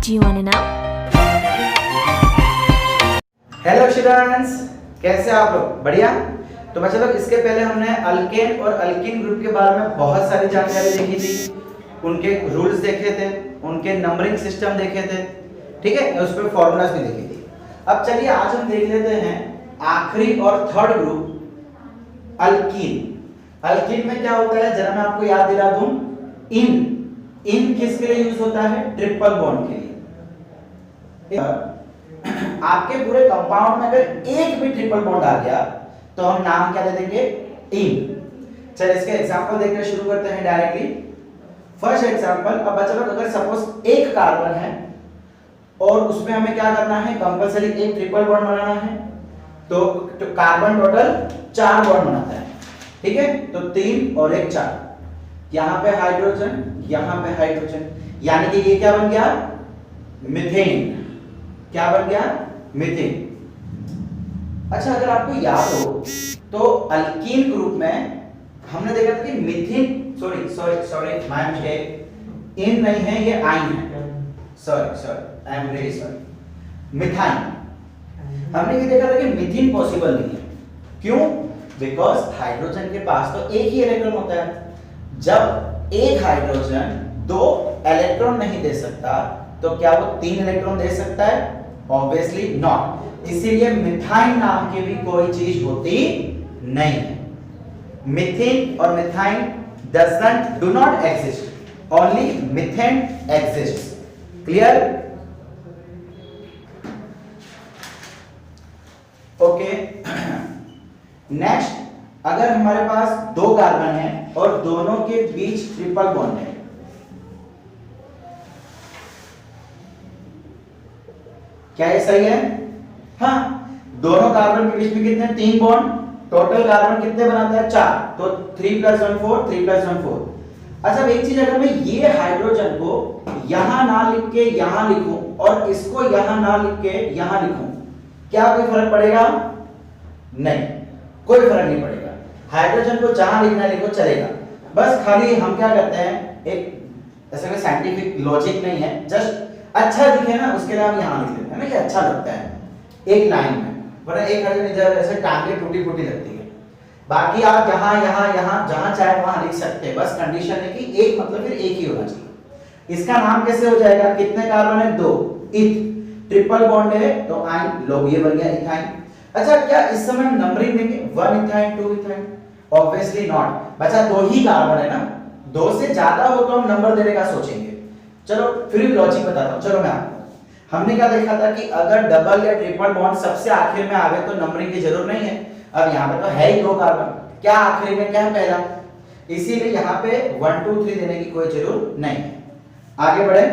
Do you want to know? Hello students, कैसे आप लोग? बढ़िया। तो बच्चों लोग, इसके पहले हमने अल्केन और अल्कीन ग्रुप के बारे में बहुत सारी जानकारी देखी थी, उनके रूल्स देखे थे, उनके नंबरिंग सिस्टम देखे थे, ठीक है, उस पर फॉर्मूलाज भी देखी थी। अब चलिए आज हम देख लेते हैं आखिरी और थर्ड ग्रुप अल्कीन। अल्कीन में क्या होता है, जरा मैं आपको याद दिला दूं, इन किसके लिए यूज होता है? ट्रिपल बॉन्ड के लिए। आपके पूरे कंपाउंड में अगर एक भी ट्रिपल बॉन्ड आ गया तो हम नाम क्या दे देंगे? इन। चलिए इसके एग्जांपल देखकर शुरू करते हैं डायरेक्टली। फर्स्ट एग्जांपल, अब बच्चों लोग अगर सपोज एक कार्बन है और उसमें हमें क्या करना है, कंपलसरी एक ट्रिपल बॉन्ड बनाना है, तो कार्बन टोटल 4 बॉन्ड बनाता है, ठीक है, तो 3 और 1 4। यहां पे हाइड्रोजन, यहां पे हाइड्रोजन, यानी कि ये क्या बन गया? मीथेन। क्या बन गया? मीथेन। अच्छा, अगर आपको याद हो तो अल्कीन ग्रुप में हमने देखा था कि मीथेन, सॉरी माय मिस्टेक, इन नहीं है, ये आइन है, sorry I am really sorry, methyne. हमने ये देखा था कि मीथेन पॉसिबल नहीं है। क्यों? बिकॉज हाइड्रोजन के पास तो एक ही इलेक्ट्रॉन होता है। जब एक हाइड्रोजन 2 इलेक्ट्रॉन नहीं दे सकता तो क्या वो 3 इलेक्ट्रॉन दे सकता है? Obviously not. इसीलिए मिथाइन नाम की भी कोई चीज होती नहीं है। मीथेन और methyne do not exist, only methane exists. Clear? Okay. Next, अगर हमारे पास 2 कार्बन है और दोनों के बीच ट्रिपल बॉन्ड है, क्या ये सही है? हाँ, दोनों कार्बन के बीच में कितने? 3 बॉन्ड। टोटल कार्बन कितने बनाता है? 4। तो 3 + 1 4, 3 + 1 4। अच्छा, एक चीज, अगर मैं ये हाइड्रोजन को यहां ना लिख के यहां लिखूं और इसको यहां ना लिख के यहां लिखूं, क्या कोई फर्क पड़ेगा? नहीं, कोई फर्क नहीं पड़ेगा। हाइड्रोजन को जहां लिखना लिखो चलेगा। बस खाली हम क्या करते हैं, एक ऐसा कोई साइंटिफिक लॉजिक नहीं है, जस्ट अच्छा दिखे ना उसके लिए हम यहां लिख लेते हैं ना, कि अच्छा लगता है एक लाइन में, वरना एक हाइड्रोजन इधर ऐसे टांगे टूटी फूटी लगती है। बाकी आप यहां जहां चाहे वहां लिख सकते हैं, बस कंडीशन है कि एक मतलब फिर एक ही होना चाहिए। इसका नाम कैसे हो जाएगा? कितने कार्बन है? 2। इथ, ट्रिपल बॉन्ड है तो आइन, लो ये बन गया इथाइन। अच्छा, क्या इस समय नंबरिंग देंगे 1 इथाइन 2 इथाइन? Obviously not. बचा 2 ही कार्बन है ना, 2 से ज्यादा हो तो हम नंबर देने का सोचेंगे। चलो फिर भी लॉजिक बताता हूं। चलो मैं आपको, हमने क्या देखा था कि अगर डबल या ट्रिपल बॉन्ड सबसे आखिर में आवे तो नंबरिंग की जरूरत नहीं है। अब यहाँ पे तो है ही 2 कार्बन, क्या आखिरी में, क्या पहला, इसीलिए यहाँ पे 1 2 3 देने की कोई जरूरत नहीं है। आगे बढ़े।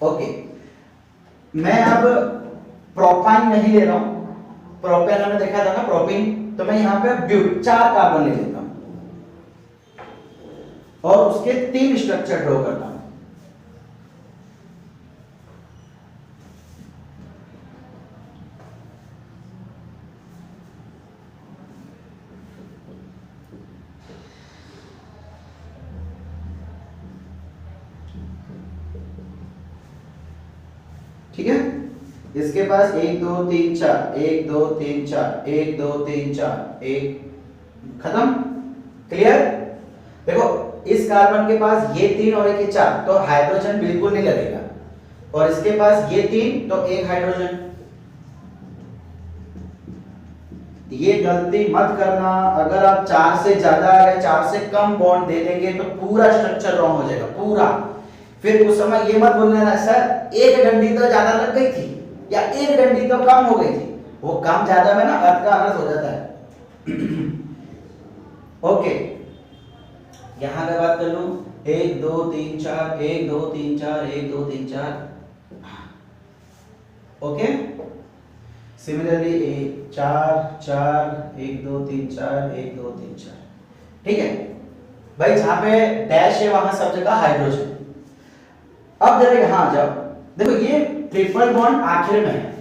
ओके, मैं अब प्रोपाइन नहीं ले रहा हूं, प्रोपेन हमने देखा था ना, प्रोपिन, तो मैं यहाँ पे ब्यूट 4 कार्बन ले लेता हूं और उसके 3 स्ट्रक्चर ड्रॉ करता हूं। ठीक है, इसके पास 1 2 3 4, 1 2 3 4, 1 2 3 4, 1, खत्म। क्लियर? देखो, इस कार्बन के पास ये 3 और 1 ये 4, तो हाइड्रोजन बिल्कुल नहीं लगेगा, और इसके पास ये 3 तो 1 हाइड्रोजन। ये गलती मत करना, अगर आप 4 से ज्यादा या 4 से कम बॉन्ड दे देंगे तो पूरा स्ट्रक्चर रॉन्ग हो जाएगा, पूरा। फिर उस समय ये मत बोलना ना, सर 1 डंडी तो ज्यादा लग गई थी या 1 डंडी तो कम हो गई थी। वो कम ज्यादा में ना अर्थ का अर्थ हो जाता है। ओके, यहां का बात कर लूं, 1 2 3 4, 1 2 3 4, 1 2 3 4। Okay, similarly 1 4 4, 1 2 3 4, 1 2 3 4। ठीक है भाई, जहां पे डैश है वहां सब जगह हाइड्रोजन। अब जरा यहां आ जाओ, देखो ये ट्रिपल बॉन्ड आखिर में है,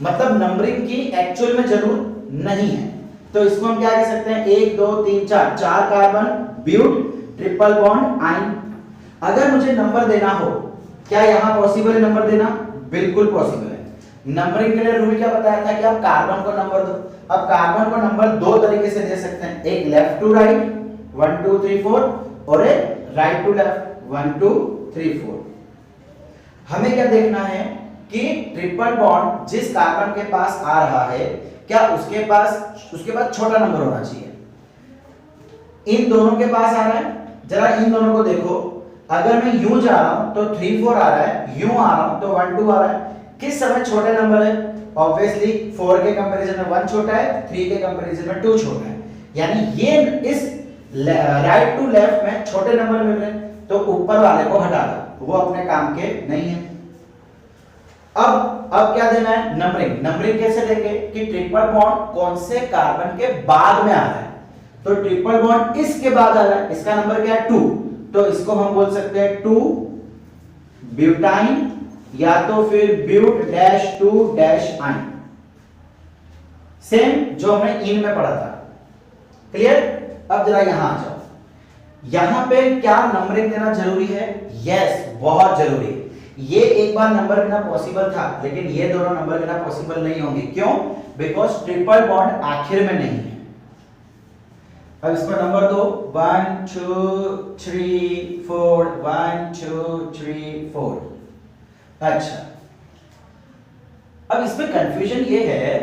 मतलब नंबरिंग की एक्चुअल में जरूरत नहीं है, तो इसको हम क्या कह सकते हैं, 1 2 3 4, कार्बन, ब्यूट, ट्रिपल बॉन्ड, आइन। अगर मुझे नंबर देना हो क्या यहाँ पॉसिबल है नंबर देना? बिल्कुल पॉसिबल है। नंबरिंग के लिए रूल क्या बताया था कि आप कार्बन को नंबर दो। अब कार्बन को नंबर दो तरीके से दे सकते हैं, एक लेफ्ट टू राइट 1 2 3 4 और एक राइट टू लेफ्ट 1 2 3 4। हमें क्या देखना है कि ट्रिपल बॉन्ड जिस कार्बन के पास आ रहा है क्या उसके पास छोटा नंबर होना चाहिए। इन दोनों के पास आ रहा है, जरा इन दोनों को देखो, अगर मैं यूं जा रहा हूं तो 3 4 आ रहा है, यूं आ रहा हूं तो 1 2 आ रहा है। किस समय छोटे नंबर है? ऑब्वियसली 4 के कंपैरिजन में 1 छोटा है, 3 के कंपैरिजन में 2 छोटा है। यानी ये इस राइट टू लेफ्ट में छोटे नंबर मिल रहे हैं, तो ऊपर वाले को हटा दो, वो अपने काम के नहीं है। अब क्या देना है? नंबरिंग। नंबरिंग कैसे देंगे कि ट्रिपल बॉन्ड कौन से कार्बन के बाद में आ रहा है। तो ट्रिपल बॉन्ड इसके बाद आ रहा है, इसका नंबर क्या है 2, तो इसको हम बोल सकते हैं 2 ब्यूटाइन या तो फिर ब्यूट डैश 2 डैश आइन, सेम जो हमने इन में पढ़ा था। क्लियर? अब जरा यहां आ जाओ, यहां पे क्या नंबरिंग देना जरूरी है? यस, बहुत जरूरी है। ये एक बार नंबर देना पॉसिबल था, लेकिन ये दोनों नंबर देना पॉसिबल नहीं होंगे। क्यों? बिकॉज ट्रिपल बॉन्ड आखिर में नहीं है। अब इसको नंबर दो 1 2 3 4 1 2 3 4। अच्छा, अब इसमें कंफ्यूजन ये है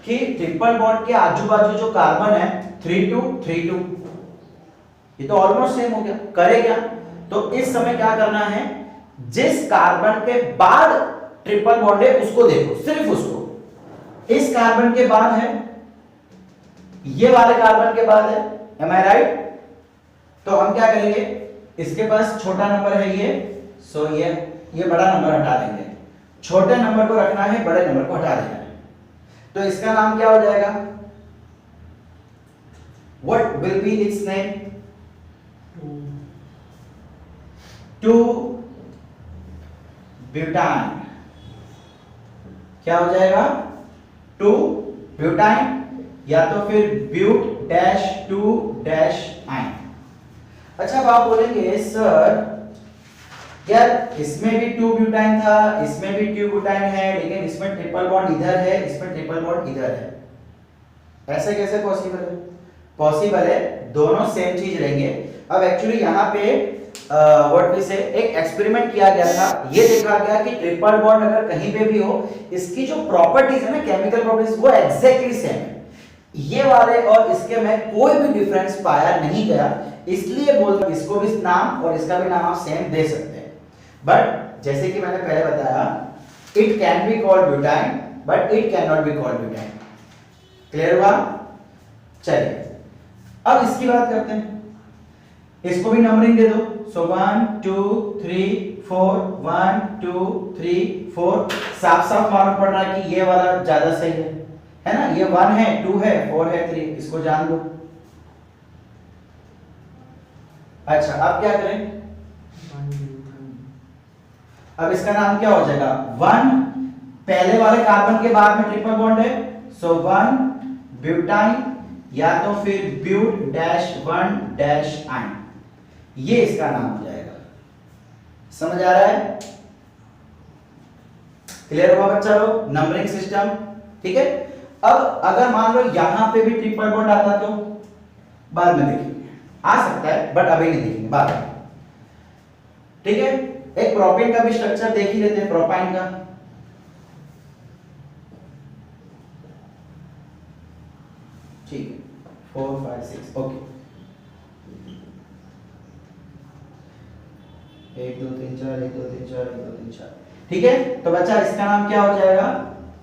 कि ट्रिपल बॉन्ड के आजू बाजू जो कार्बन है 3 2 3 2, ये तो ऑलमोस्ट सेम हो गया। करे क्या? तो इस समय क्या करना है, जिस कार्बन के बाद ट्रिपल बॉन्ड है उसको देखो, सिर्फ उसको। इस कार्बन के बाद है, ये वाले कार्बन के बाद है, एम आई राइट? तो हम क्या करेंगे, इसके पास छोटा नंबर है ये, सो ये बड़ा नंबर हटा देंगे। छोटे नंबर को रखना है, बड़े नंबर को हटा देना है। तो इसका नाम क्या हो जाएगा? What will be its name? 2 butyne. क्या हो जाएगा? 2 ब्यूटाइन या तो फिर ब्यूट डैश 2 डैश आइन। अच्छा, अब आप बोलेंगे सर यार इसमें भी 2 ब्यूटाइन था, इसमें भी 2 ब्यूटाइन है, लेकिन इसमें ट्रिपल बॉन्ड इधर है, इसमें ट्रिपल बॉन्ड इधर है। ऐसे कैसे पॉसिबल है? पॉसिबल है, दोनों सेम चीज रहेंगे। अब एक्चुअली यहाँ पे व्हाट वी से एक एक्सपेरिमेंट किया गया था, ये देखा गया कि ट्रिपल बॉन्ड अगर कहीं पे भी हो, इसकी जो प्रॉपर्टीज है ना, केमिकल प्रॉपर्टीज, वो एग्जैक्टली सेम है। ये वाले और इसके में कोई भी डिफरेंस पाया नहीं गया, इसलिए बोलते इसको भी नाम और इसका भी नाम आप सेम दे सकते हैं। बट जैसे कि मैंने पहले बताया, it can be called butyne but it can not be called butyne. Clear हुआ? चलिए अब इसकी बात करते हैं, इसको भी नंबरिंग दे दो। सो 1 2 3 4 1 2 3 4। साफ साफ मालूम पड़ रहा है कि ये वाला ज्यादा सही है ना? ये 1 है, 2 है, 4 है, 3, इसको जान दो। अच्छा, अब क्या करें? अब इसका नाम क्या हो जाएगा? 1 पहले वाले कार्बन के बाद में ट्रिपल बॉन्ड है, सो 1 ब्यूटाइन या तो फिर ब्यूट डैश 1 डैश आइन, ये इसका नाम हो जाएगा। समझ आ रहा है? क्लियर हुआ बच्चा लोग? नंबरिंग सिस्टम, ठीक है। अब अगर मान लो यहां पे भी ट्रिपल बॉन्ड आता तो बाद में देखेंगे, आ सकता है बट अभी नहीं देखेंगे, बाद में। ठीक है, एक प्रोपेन का भी स्ट्रक्चर देख ही लेते हैं, प्रोपाइन का। ठीक है, 4 5 6, ओके। 1 2 3 4 1 2 3 4 1 2 3 4। ठीक है, तो बच्चा इसका नाम क्या हो जाएगा?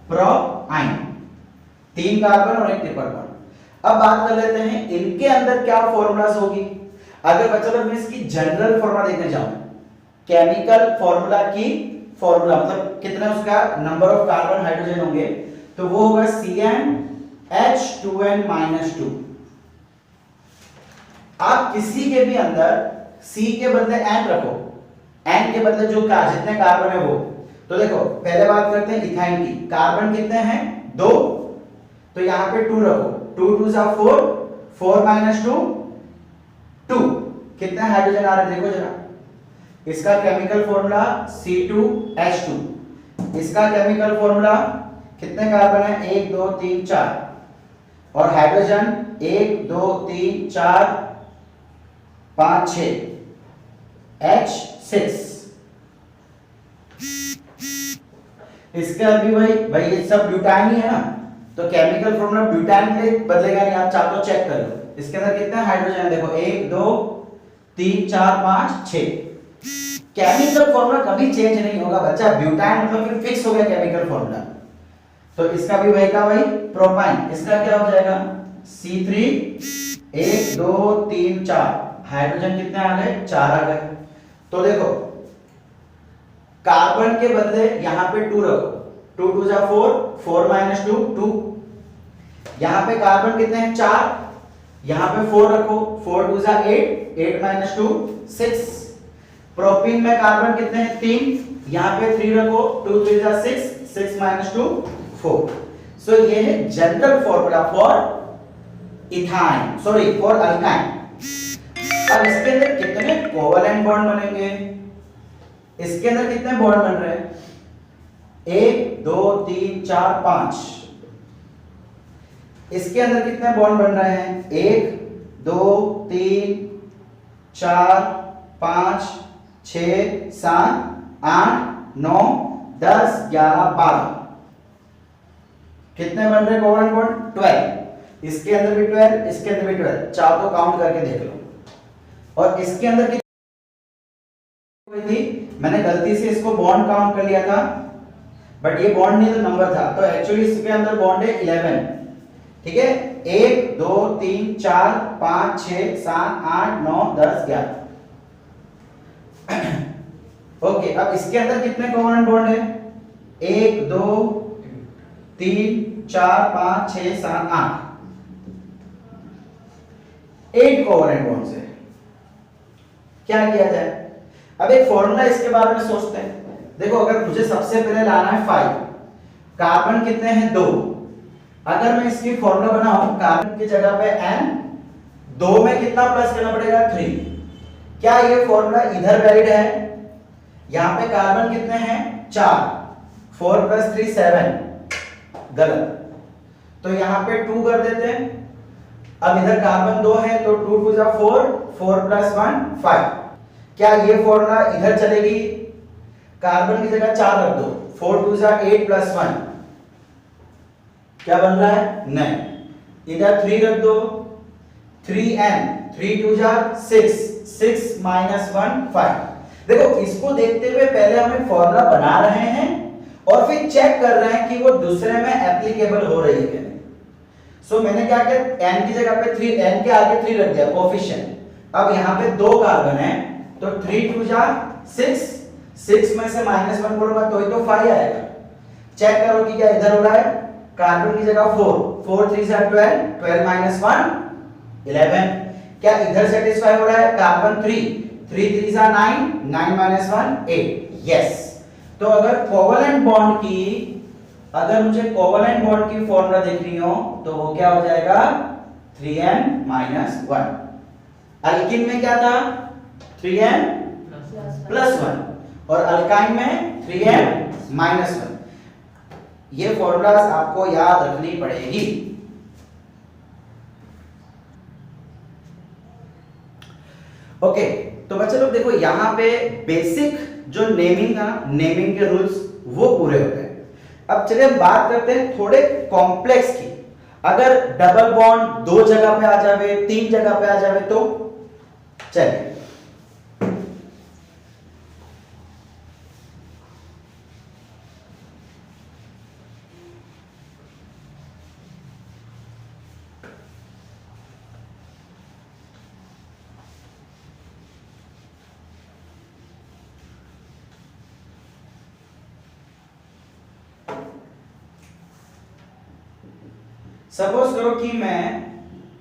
प्रोआइन। 3 कार्बन और 1 ट्रिपल बॉन्ड। अब बात कर लेते हैं इनके अंदर क्या फॉर्मूलाज होगी। अगर बच्चा लोग मैं इसकी जनरल फॉर्मूला देखने जाऊं, केमिकल फॉर्मूला की फॉर्मूला मतलब कितना उसका नंबर ऑफ कार्बन हाइड्रोजन होंगे, तो वो होगा CnH2n-2। आप किसी के भी अंदर C के बदले N रखो, N के बदले जो जितने कार्बन है वो, तो देखो पहले बात करते हैं इथाइन की। कार्बन कितने हैं? 2, तो यहां पे 2 रखो, 2 2 4, 4 - 2 2। कितने हाइड्रोजन आ रहे हैं देखो जरा। इसका केमिकल फॉर्मूला C2H2, इसका केमिकल फॉर्मूला कितने कार्बन है 1 2 3 4 और हाइड्रोजन 1 2 3 4 5 6 H6। इसके अभी भाई ये सब ब्यूटाइन ही है ना, तो केमिकल फॉर्मूला ब्यूटाइन के लिए बदलेगा नहीं, आप चाहो तो चेक कर लो। इसके अंदर कितने हाइड्रोजन है देखो 1 2 3 4 5 6। केमिकल फॉर्मूला कभी चेंज नहीं होगा बच्चा, ब्यूटाइन मतलब फिर फिक्स हो गया केमिकल फॉर्मूला। तो इसका भी वही का वही प्रोपाइन, इसका क्या हो जाएगा C3 1 2 3 4, हाइड्रोजन कितने आ गए 4 आ गए। तो देखो कार्बन के बदले यहां पे 2 रखो, 2 2 जा 4, 4 - 2 2। यहां पे कार्बन कितने हैं 4, यहां पे 4 रखो, 4 2 जा 8, 8 - 2 6। प्रोपीन में कार्बन कितने हैं 3, यहां पे 3 रखो, 2 3 जा 6, 6 - 2 4। सो ये है general formula for ethyne, sorry for alkyne. अब इसके अंदर कितने कोवेलेंट बॉन्ड बनेंगे, इसके अंदर कितने बॉन्ड बन रहे हैं 1 2 3 4 5। इसके अंदर कितने बॉन्ड बन रहे हैं 1 2 3 4 5 6 7 8 9 10 11 12। कितने बन रहे कोवेलेंट बॉन्ड 12। इसके अंदर भी 12, इसके अंदर भी 12, चाहो तो काउंट करके देख लो। और इसके अंदर कितनी थी, मैंने गलती से इसको बॉन्ड काउंट कर लिया था, बट ये बॉन्ड नहीं तो नंबर था, तो एक्चुअली इसके अंदर बॉन्ड है 11। ठीक है 1 2 3 4 5 6 7 8 9 10 11। ओके, अब इसके अंदर कितने कोवेलेंट बॉन्ड है 1 2 3 4 5 6 7 8, 8 कोवेलेंट बॉन्ड्स है। क्या किया जाए, अब एक फॉर्मूला इसके बारे में सोचते हैं। देखो अगर मुझे सबसे पहले लाना है 5, कार्बन कितने हैं 2, अगर मैं इसकी फॉर्मूला बनाऊं कार्बन की जगह पे n, 2 में कितना प्लस करना पड़ेगा 3। क्या ये फॉर्मूला इधर वैलिड है, यहां पे कार्बन कितने हैं 4, 4 + 3 7, गलत, तो यहां पे 2 कर देते हैं। अब इधर कार्बन 2 है तो 2 2 जा 4, 4 + 1 5। क्या ये फॉर्मूला इधर चलेगी, कार्बन की जगह 4 रख दो, 4 2 जा 8 + 1, क्या बन रहा है नहीं, इधर 3 रख दो, 3n, 3 2 जा 6, 6 - 1 5। देखो इसको देखते हुए पहले हमें फॉर्मूला बना रहे हैं और फिर चेक कर रहे हैं कि वो दूसरे में एप्लीकेबल हो रही है कि नहीं। सो मैंने क्या किया n की जगह पे 3, n के आगे 3 रख दिया कोएफिशिएंट। अब यहां पे 2 कार्बन है तो 3 2 जा 6, 6 में से -1 करूंगा तो ही तो 5 आएगा। चेक करो कि क्या इधर हो रहा है, कार्बन की जगह 4, 4 3 जा 12, 12 - 1 11। क्या इधर सेटिस्फाई हो रहा है, कार्बन 3, 3 3 जा 9, 9 - 1 8। यस, तो अगर कोवेलेंट बॉन्ड की, अगर मुझे कोवेलेंट बॉन्ड की फॉर्मूला देखनी हो तो वो क्या हो जाएगा 3n - 1। अल्किन में क्या था 3n + 1 और अल्काइन में 3n - 1। ये फॉर्मूलाज आपको याद रखनी पड़ेगी। ओके, तो बच्चे लोग देखो यहां पे बेसिक जो नेमिंग था, नेमिंग के रूल्स वो पूरे होते हैं। अब चलिए हम बात करते हैं थोड़े कॉम्प्लेक्स की। अगर डबल बॉन्ड 2 जगह पे आ जावे, 3 जगह पे आ जावे तो चलिए सपोज करो कि मैं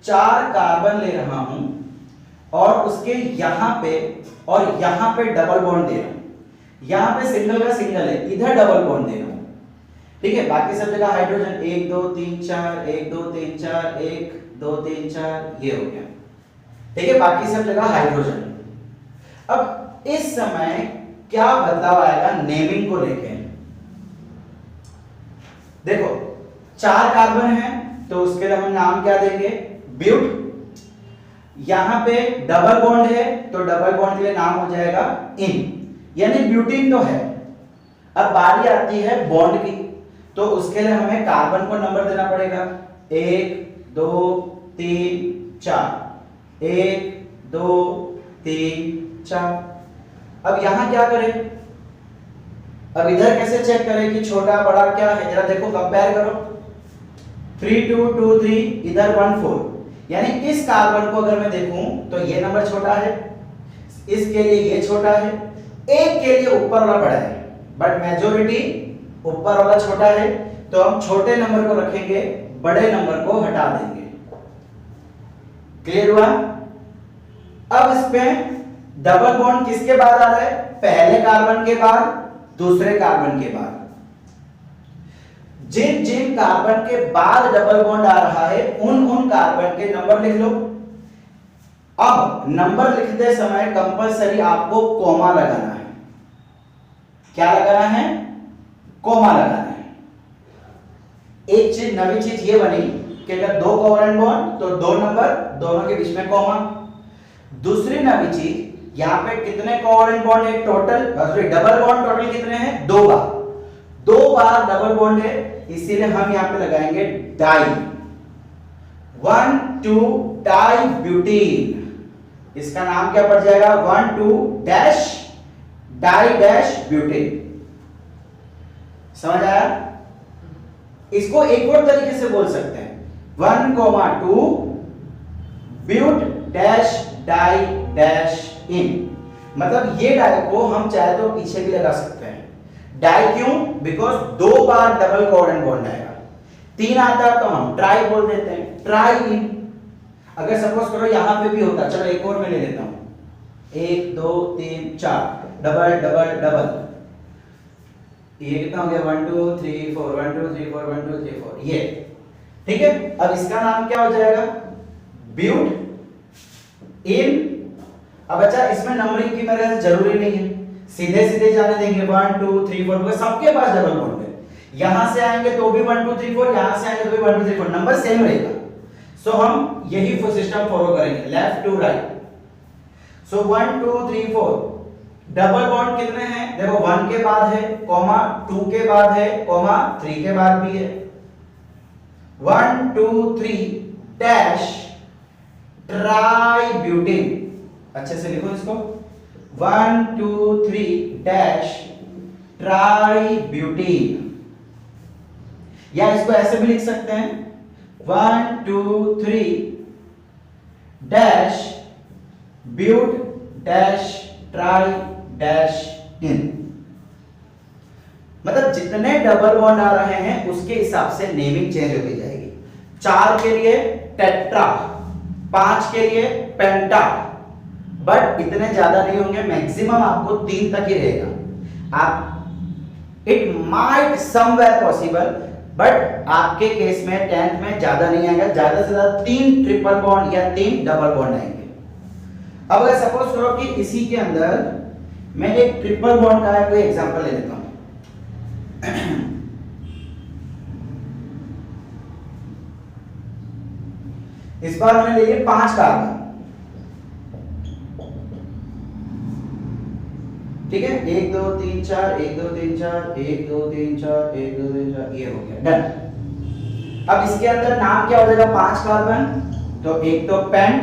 4 कार्बन ले रहा हूं और उसके यहां पे और यहां पे डबल बॉन्ड दे रहा हूं, यहां पे सिंगल का सिंगल है, इधर डबल बॉन्ड दे रहा हूं। ठीक है, बाकी सब जगह हाइड्रोजन 1 2 3 4 1 2 3 4 1 2 3 4 ये हो गया। ठीक है, बाकी सब जगह हाइड्रोजन। अब इस समय क्या बदलाव आएगा नेमिंग को लेके? देखो 4 कार्बन है तो उसके लिए हम नाम क्या देंगे? ब्यूट। यहां पे डबल बॉन्ड है तो डबल बॉन्ड के लिए नाम हो जाएगा इन, यानी ब्यूटीन तो है। अब बारी आती है बॉन्ड की, तो उसके लिए हमें कार्बन को नंबर देना पड़ेगा 1 2 3 4, 1 2 3 4। अब यहां क्या करें? अब इधर कैसे चेक करें कि छोटा बड़ा क्या है? जरा देखो, कंपेयर करो। 3 2 2 3, इधर 1 4, यानी इस कार्बन को अगर मैं देखूं तो ये नंबर छोटा है, इसके लिए ये छोटा है, एक के लिए ऊपर वाला बड़ा है, बट मेजॉरिटी ऊपर वाला छोटा है, तो हम छोटे नंबर को रखेंगे, बड़े नंबर को हटा देंगे। क्लियर हुआ? अब इसमें डबल बॉन्ड किसके बाद आ रहा है? पहले कार्बन के बाद, दूसरे कार्बन के बाद। जिन जिन कार्बन के बाद डबल बॉन्ड आ रहा है उन कार्बन के नंबर लिख लो। अब नंबर लिखते समय कंपलसरी आपको कॉमा लगाना है। क्या लगाना है? कॉमा लगाना है। एक चीज, नवी चीज ये बनी कि अगर 2 कोवेलेंट बॉन्ड तो 2 नंबर, दोनों के बीच में कॉमा। दूसरी नवी चीज, यहां पे कितने कोवेलेंट बॉन्ड है टोटल? डबल बॉन्ड टोटल कितने हैं? 2 बार। 2 बार डबल बॉन्ड है, इसीलिए हम यहां पे लगाएंगे डाई। 1 2 die butene. इसका नाम क्या पड़ जाएगा? 1 2 डैश डाई डैश ब्यूटीन। समझ आया? इसको एक और तरीके से बोल सकते हैं 1 2 but dash di dash ene. मतलब ये डाई को हम चाहे तो पीछे भी लगा सकते हैं। डाई क्यों? Because 2 bar double covalent bond आएगा। 3 आता तो हम ट्राई बोल देते हैं, ट्राई इन। अगर सपोज करो यहां पे भी होता, चलो एक और मैं ले लेता हूं, 1 2 3 4, डबल डबल डबल, ये कितना हो गया? 1 2 3 4, 1 2 3 4, 1 2 3 4, ये ठीक है। अब इसका नाम क्या हो जाएगा? ब्यूट इन। अब अच्छा, इसमें नंबरिंग की मेरे से जरूरी नहीं है, सीधे सीधे जाने देंगे 1 2 3 4, क्योंकि सबके पास डबल बॉन्ड है। यहां से आएंगे तो भी 1 2 3 4, यहां से आएंगे तो भी 1 2 3 4, नंबर सेम रहेगा। सो हम यही सिस्टम फॉलो करेंगे, left to right. So 1 2 3 4, double bond कितने हैं? देखो 1 के बाद है कॉमा, 2 के बाद है कॉमा, 3 के बाद भी है। 1 2 3 डैश ट्राई ब्यूटीन। अच्छे से लिखो इसको, 1 2 3 डैश ट्राई ब्यूटीन। या इसको ऐसे भी लिख सकते हैं 1 2 3 dash but dash tri dash ene. मतलब जितने डबल बॉन्ड आ रहे हैं उसके हिसाब से नेमिंग चेंज होती जाएगी। 4 के लिए टेट्रा, 5 के लिए पेंटा, बट इतने ज्यादा नहीं होंगे, मैक्सिमम आपको 3 तक ही रहेगा। आप it might somewhere possible, but आपके केस में 10th में ज्यादा नहीं आएगा, ज्यादा से ज्यादा 3 ट्रिपल बॉन्ड या 3 डबल बॉन्ड आएंगे। अब अगर सपोज करो कि इसी के अंदर मैं एक ट्रिपल बॉन्ड का कोई एग्जांपल ले लेता हूं। इस बार मैंने ले लिए 5 कार्बन, ठीक है, 1 2 3 4, 1 2 3 4, 1 2 3 4, 1 2 3 4, ये हो गया, डन। अब इसके अंदर नाम क्या हो जाएगा? 5 कार्बन, तो एक तो पेंट,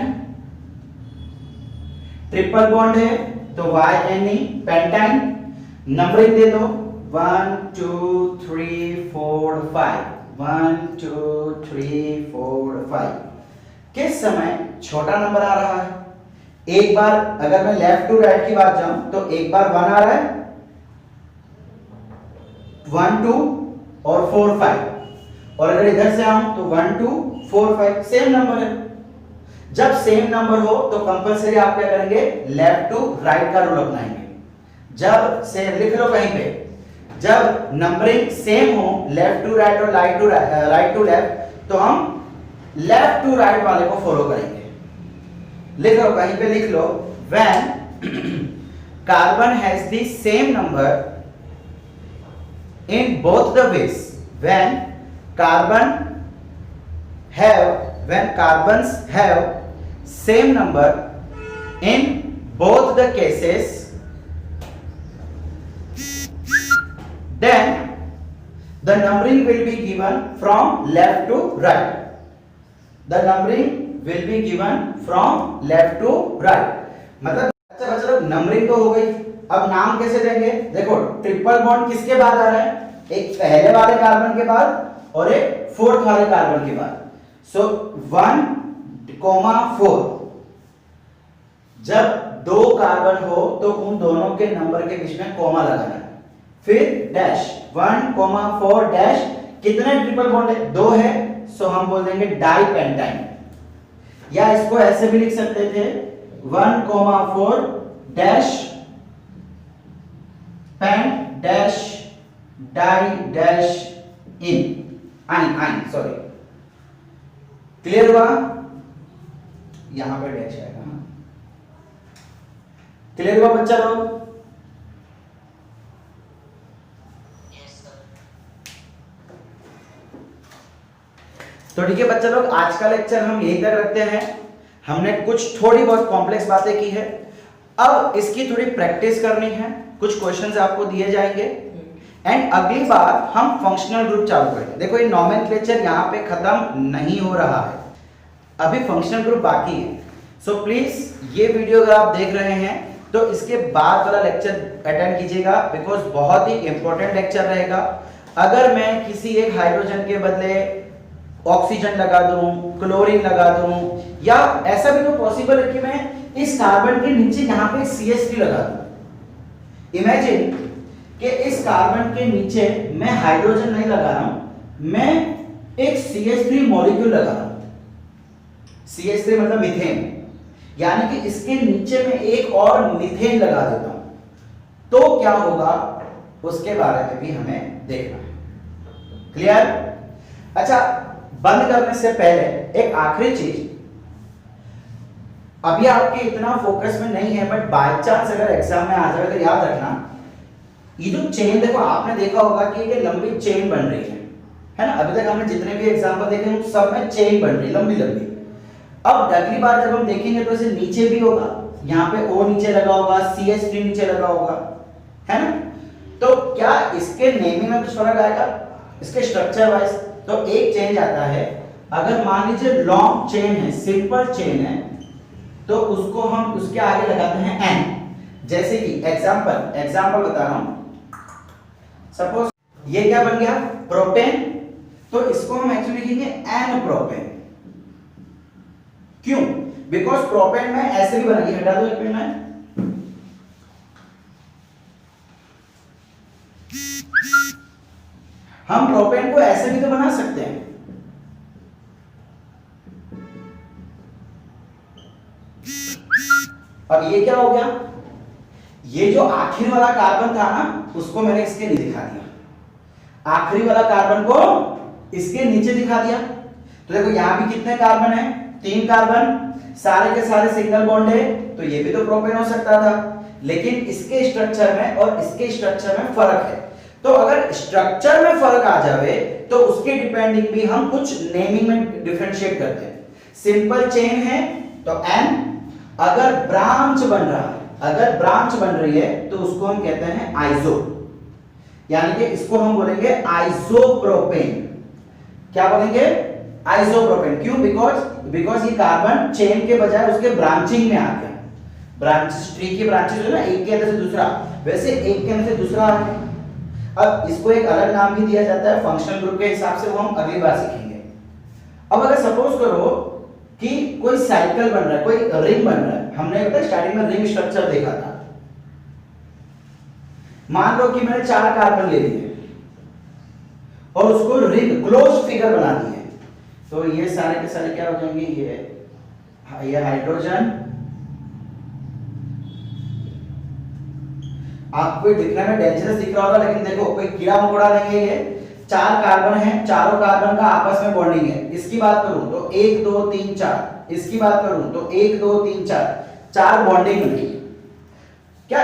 ट्रिपल बॉन्ड है तो YNE पेंटाइन। नंबरिंग दे दो 1 2 3 4 5, 1 2 3 4 5। किस समय छोटा नंबर आ रहा है? एक बार अगर मैं लेफ्ट टू राइट की बात जाऊं तो एक बार 1 आ रहा है, 1 2 और 4 5, और अगर इधर से आऊं तो 1 2 4 5 सेम नंबर है। जब सेम नंबर हो तो कंपलसरी आप क्या करेंगे? लेफ्ट टू राइट का रूल अपनाएंगे। जब से लिख लो कहीं पे, जब नंबरिंग सेम हो, लेफ्ट टू राइट और राइट टू लेफ्ट, तो हम लेफ्ट टू राइट वाले को फॉलो करेंगे। लिख लो कहीं पे, लिख लो when carbon has the same number in both the ways. When carbons have same number in both the cases, then the numbering will be given from left to right. The numbering will be given from left to right. मतलब अच्छा बच्चों numbering तो हो गई, अब नाम कैसे देंगे? देखो ट्रिपल बॉन्ड किसके बाद आ रहा है? एक पहले वाले कार्बन के बाद और एक फोर्थ वाले कार्बन के बाद। सो 1,4 जब दो कार्बन हो तो उन दोनों के नंबर के बीच में कॉमा लगाना है। फिर डैश 1,4 डैश, कितने ट्रिपल बॉन्ड है? 2 है, सो हम बोल देंगे डाइपेंटाइन। या इसको ऐसे भी लिख सकते थे 1,4 dash pent dash di dash ene yne sorry. Clear हुआ? यहां पे डैश आएगा। क्लियर हुआ बच्चा लोग? तो ठीक है बच्चा लोग, आज का लेक्चर हम यहीं तक रखते हैं। हमने कुछ थोड़ी बहुत कॉम्प्लेक्स बातें की है, अब इसकी थोड़ी प्रैक्टिस करनी है, कुछ क्वेश्चंस आपको दिए जाएंगे एंड अगली बार हम फंक्शनल ग्रुप चालू करेंगे। देखो ये नोमेनक्लेचर यहाँ पे खत्म नहीं हो रहा है, अभी फंक्शनल ग्रुप बाकी है। सो प्लीज ये वीडियो अगर आप देख रहे हैं तो इसके बाद वाला लेक्चर अटेंड कीजिएगा, बिकॉज बहुत ही इंपॉर्टेंट लेक्चर रहेगा। अगर मैं किसी एक हाइड्रोजन के बदले ऑक्सीजन लगा दूं, क्लोरीन लगा दूं, या ऐसा भी तो पॉसिबल है कि मैं इस कार्बन के नीचे यहां पे CH3 लगा दूं। इमेजिन कि इस कार्बन के नीचे मैं हाइड्रोजन नहीं लगा रहा हूं, मैं एक CH3 मॉलिक्यूल लगा रहा हूं। CH3 मतलब मीथेन, यानी कि इसके नीचे में एक और मीथेन लगा देता हूं, तो क्या होगा उसके बारे में भी हमें देखना है। क्लियर? अच्छा, बंद करने से पहले एक आखिरी चीज, अभी आपके इतना फोकस में नहीं है, बट बाय चांस अगर एग्जाम में आ जाए तो याद रखना, ये जो चेन देखो, आपने देखा होगा कि ये लंबी चेन बन रही है ना? अभी तक हमने जितने भी एग्जांपल देखे हैं सब में चेन बन रही है, लंबी लंबी। अब अगली बार जब हम देखेंगे तो इसे नीचे भी होगा, यहाँ पे O नीचे लगा होगा, CH3 नीचे लगा होगा, है ना? तो क्या इसके नेमिंग में कुछ फर्क आएगा इसके स्ट्रक्चर वाइज? तो एक चेंज आता है, अगर मान लीजिए लॉन्ग चेन है, सिंपल चेन है, तो उसको हम उसके आगे लगाते हैं N। जैसे कि एग्जांपल बता रहा हूं, सपोज ये क्या बन गया? प्रोपेन, तो इसको हम एक्चुअली लिखेंगे N प्रोपेन। क्यों? बिकॉज प्रोपेन में ऐसे भी बनेगी, हटा दो एक मिनट, हम प्रोपेन को ऐसे भी तो बना सकते हैं। अब ये क्या हो गया? ये जो आखिरी वाला कार्बन था ना, उसको मैंने इसके नीचे दिखा दिया, आखिरी वाला कार्बन को इसके नीचे दिखा दिया। तो देखो यहां भी कितने कार्बन है? 3 कार्बन, सारे के सारे सिंगल बॉन्ड है, तो ये भी तो प्रोपेन हो सकता था, लेकिन इसके स्ट्रक्चर में और इसके स्ट्रक्चर में फर्क है। तो अगर स्ट्रक्चर में फर्क आ जावे तो उसके डिपेंडिंग भी हम कुछ नेमिंग में डिफरेंशिएट करते हैं। सिंपल चेन है तो N, अगर ब्रांच बन रहा है, अगर ब्रांच बन रही है तो उसको हम कहते हैं आइसो, यानी कि इसको हम बोलेंगे आइसोप्रोपेन। क्या बोलेंगे? आइसोप्रोपेन। क्यों? बिकॉज ये कार्बन चेन के बजाय उसके ब्रांचिंग में आ गया। ब्रांचेस, ट्री की ब्रांचेस है ना, एक के अंदर से दूसरा, वैसे एक के अंदर से दूसरा आ गया। अब इसको एक अलग नाम भी दिया जाता है फंक्शनल ग्रुप के हिसाब से, वो हम अगली बार सीखेंगे। अब अगर सपोज करो कि कोई साइकिल बन रहा है, कोई रिंग बन रहा है, हमने पता स्टार्टिंग में रिंग स्ट्रक्चर देखा था। मान लो कि मैंने 4 कार्बन ले लिए और उसको रिंग क्लोज फिगर बना दी है, तो ये सारे के सारे क्या हो जाएंगे? ये हाइड्रोजन, आपको दिखने में डेंजरस दिख रहा होगा, लेकिन देखो कोई कीड़ा मकोड़ा लेंगे, ये 4 कार्बन है, चारों कार्बन का आपस में बॉन्डिंग है। इसकी बात करूं तो 1 2 3 4, इसकी बात करूं तो 1 2 3 4, 4 बॉन्डिंग मिली। क्या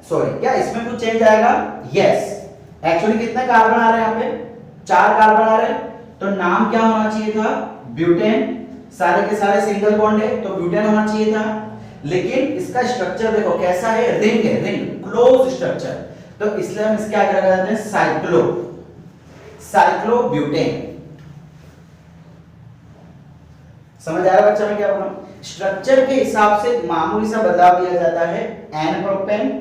सॉरी, क्या इसमें कुछ चेंज आएगा? यस। एक्चुअली कितने कार्बन आ रहे हैं यहाँ पे? 4 कार्बन आ रहे हैं, तो नाम क्या होना चाहिए था? ब्यूटेन। सारे के सारे सिंगल बॉन्ड है तो ब्यूटेन होना चाहिए था, लेकिन इसका स्ट्रक्चर देखो कैसा है, रिंग है, रिंग, क्लोज स्ट्रक्चर, तो इसलिए हम इसके आगे लगा देते हैं साइक्लो, साइक्लोब्यूटेन। समझ आ रहा है बच्चा मैं क्या बोल रहा हूं? स्ट्रक्चर के हिसाब से मामूली सा बदलाव दिया जाता है, एन प्रोपेन,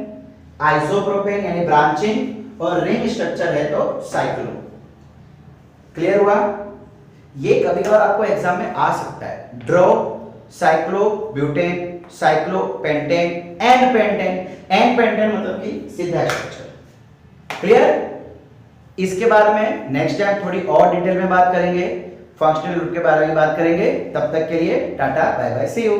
आइसोप्रोपेन यानी ब्रांचिंग, और रिंग स्ट्रक्चर है तो साइक्लो। क्लियर हुआ? ये कभी कभार आपको एग्जाम में आ सकता है, draw cyclobutane, cyclopentane, n pentane. N pentane मतलब कि सीधा स्ट्रक्चर। क्लियर? इसके बारे में नेक्स्ट टाइम थोड़ी और डिटेल में बात करेंगे, फंक्शनल ग्रुप के बारे में बात करेंगे। तब तक के लिए tata, bye bye, see you.